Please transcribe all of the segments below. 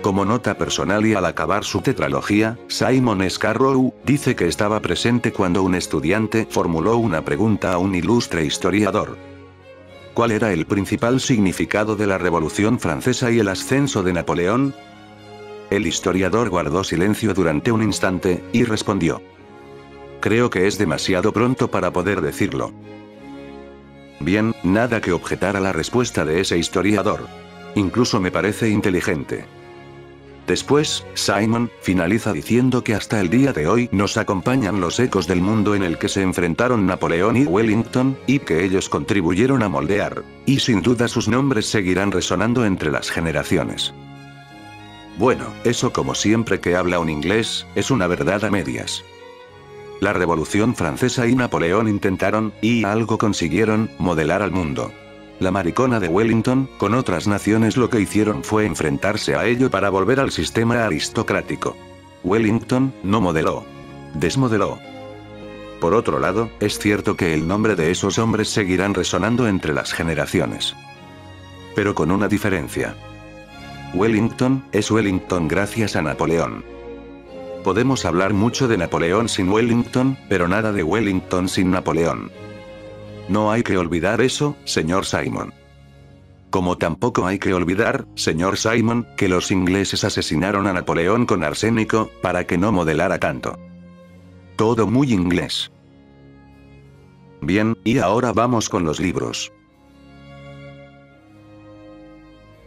Como nota personal y al acabar su tetralogía, Simon Scarrow dice que estaba presente cuando un estudiante formuló una pregunta a un ilustre historiador. ¿Cuál era el principal significado de la Revolución Francesa y el ascenso de Napoleón? El historiador guardó silencio durante un instante, y respondió: creo que es demasiado pronto para poder decirlo. Bien, nada que objetar a la respuesta de ese historiador. Incluso me parece inteligente. Después, Simon finaliza diciendo que hasta el día de hoy nos acompañan los ecos del mundo en el que se enfrentaron Napoleón y Wellington, y que ellos contribuyeron a moldear, y sin duda sus nombres seguirán resonando entre las generaciones. Bueno, eso, como siempre que habla un inglés, es una verdad a medias. La Revolución Francesa y Napoleón intentaron, y algo consiguieron, modelar al mundo. La maricona de Wellington, con otras naciones lo que hicieron fue enfrentarse a ello para volver al sistema aristocrático. Wellington no modeló. Desmodeló. Por otro lado, es cierto que el nombre de esos hombres seguirán resonando entre las generaciones. Pero con una diferencia. Wellington es Wellington gracias a Napoleón. Podemos hablar mucho de Napoleón sin Wellington, pero nada de Wellington sin Napoleón. No hay que olvidar eso, señor Simon. Como tampoco hay que olvidar, señor Simon, que los ingleses asesinaron a Napoleón con arsénico, para que no modelara tanto. Todo muy inglés. Bien, y ahora vamos con los libros.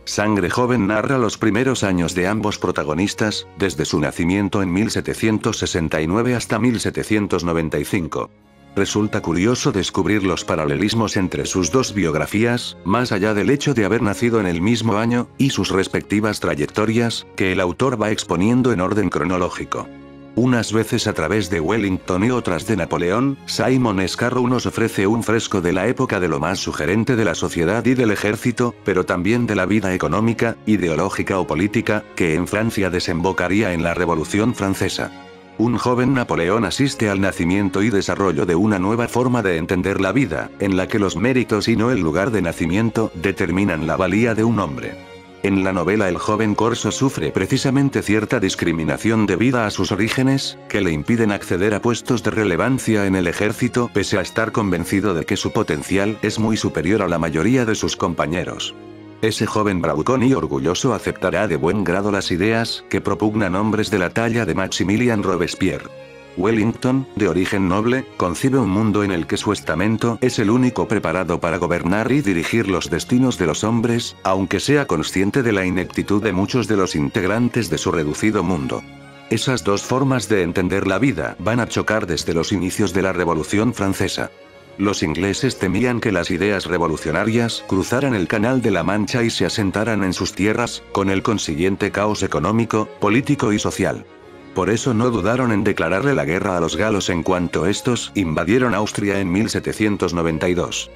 Sangre Joven narra los primeros años de ambos protagonistas, desde su nacimiento en 1769 hasta 1795. Resulta curioso descubrir los paralelismos entre sus dos biografías, más allá del hecho de haber nacido en el mismo año, y sus respectivas trayectorias, que el autor va exponiendo en orden cronológico. Unas veces a través de Wellington y otras de Napoleón, Simon Scarrow nos ofrece un fresco de la época de lo más sugerente de la sociedad y del ejército, pero también de la vida económica, ideológica o política, que en Francia desembocaría en la Revolución Francesa. Un joven Napoleón asiste al nacimiento y desarrollo de una nueva forma de entender la vida, en la que los méritos y no el lugar de nacimiento, determinan la valía de un hombre. En la novela el joven corso sufre precisamente cierta discriminación debida a sus orígenes, que le impiden acceder a puestos de relevancia en el ejército pese a estar convencido de que su potencial es muy superior a la mayoría de sus compañeros. Ese joven bravucón y orgulloso aceptará de buen grado las ideas que propugnan hombres de la talla de Maximilien Robespierre. Wellington, de origen noble, concibe un mundo en el que su estamento es el único preparado para gobernar y dirigir los destinos de los hombres, aunque sea consciente de la ineptitud de muchos de los integrantes de su reducido mundo. Esas dos formas de entender la vida van a chocar desde los inicios de la Revolución Francesa. Los ingleses temían que las ideas revolucionarias cruzaran el Canal de la Mancha y se asentaran en sus tierras, con el consiguiente caos económico, político y social. Por eso no dudaron en declararle la guerra a los galos en cuanto estos invadieron Austria en 1792.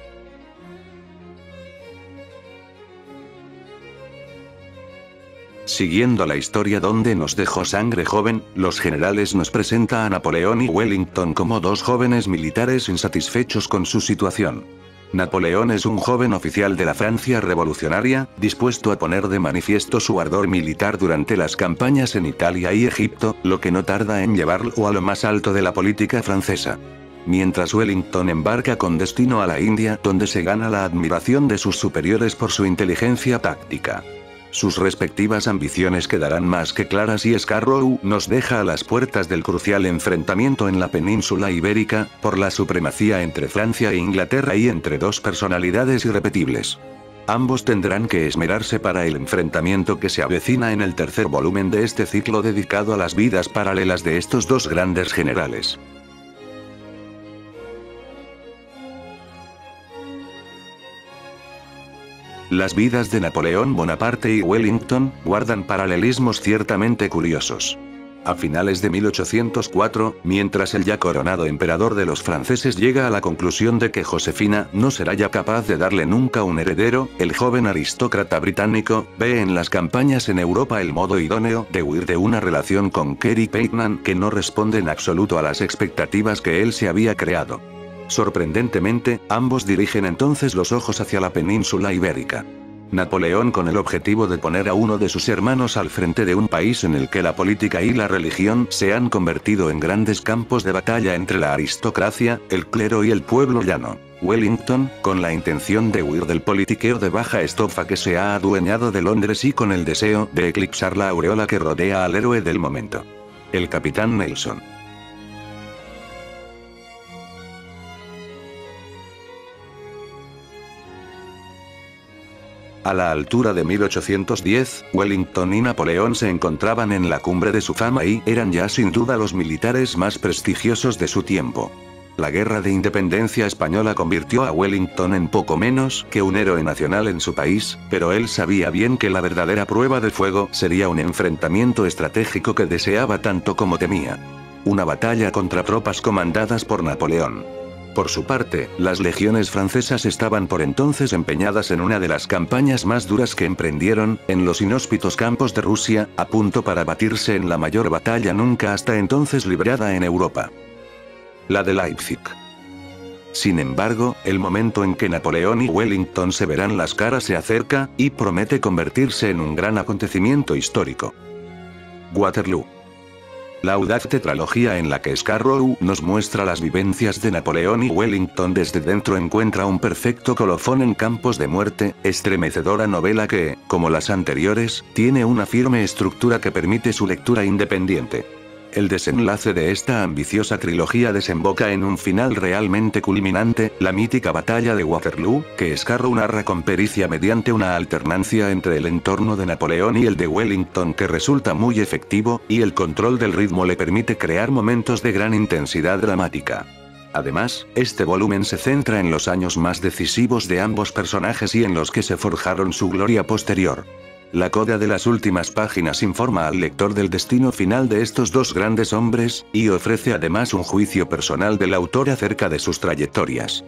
Siguiendo la historia donde nos dejó Sangre Joven, los generales nos presenta a Napoleón y Wellington como dos jóvenes militares insatisfechos con su situación. Napoleón es un joven oficial de la Francia revolucionaria, dispuesto a poner de manifiesto su ardor militar durante las campañas en Italia y Egipto, lo que no tarda en llevarlo a lo más alto de la política francesa. Mientras Wellington embarca con destino a la India, donde se gana la admiración de sus superiores por su inteligencia táctica. Sus respectivas ambiciones quedarán más que claras y Scarrow nos deja a las puertas del crucial enfrentamiento en la península ibérica, por la supremacía entre Francia e Inglaterra y entre dos personalidades irrepetibles. Ambos tendrán que esmerarse para el enfrentamiento que se avecina en el tercer volumen de este ciclo dedicado a las vidas paralelas de estos dos grandes generales. Las vidas de Napoleón Bonaparte y Wellington guardan paralelismos ciertamente curiosos. A finales de 1804, mientras el ya coronado emperador de los franceses llega a la conclusión de que Josefina no será ya capaz de darle nunca un heredero, el joven aristócrata británico ve en las campañas en Europa el modo idóneo de huir de una relación con Kerry Pakenham que no responde en absoluto a las expectativas que él se había creado. Sorprendentemente, ambos dirigen entonces los ojos hacia la península ibérica. Napoleón, con el objetivo de poner a uno de sus hermanos al frente de un país en el que la política y la religión se han convertido en grandes campos de batalla entre la aristocracia, el clero y el pueblo llano. Wellington, con la intención de huir del politiqueo de baja estofa que se ha adueñado de Londres y con el deseo de eclipsar la aureola que rodea al héroe del momento. El capitán Nelson. A la altura de 1810, Wellington y Napoleón se encontraban en la cumbre de su fama y eran ya sin duda los militares más prestigiosos de su tiempo. La Guerra de Independencia Española convirtió a Wellington en poco menos que un héroe nacional en su país, pero él sabía bien que la verdadera prueba de fuego sería un enfrentamiento estratégico que deseaba tanto como temía. Una batalla contra tropas comandadas por Napoleón. Por su parte, las legiones francesas estaban por entonces empeñadas en una de las campañas más duras que emprendieron, en los inhóspitos campos de Rusia, a punto para batirse en la mayor batalla nunca hasta entonces librada en Europa. La de Leipzig. Sin embargo, el momento en que Napoleón y Wellington se verán las caras se acerca, y promete convertirse en un gran acontecimiento histórico. Waterloo. La audaz tetralogía en la que Scarrow nos muestra las vivencias de Napoleón y Wellington desde dentro encuentra un perfecto colofón en campos de muerte, estremecedora novela que, como las anteriores, tiene una firme estructura que permite su lectura independiente. El desenlace de esta ambiciosa trilogía desemboca en un final realmente culminante, la mítica batalla de Waterloo, que Scarrow narra con pericia mediante una alternancia entre el entorno de Napoleón y el de Wellington que resulta muy efectivo, y el control del ritmo le permite crear momentos de gran intensidad dramática. Además, este volumen se centra en los años más decisivos de ambos personajes y en los que se forjaron su gloria posterior. La coda de las últimas páginas informa al lector del destino final de estos dos grandes hombres, y ofrece además un juicio personal del autor acerca de sus trayectorias.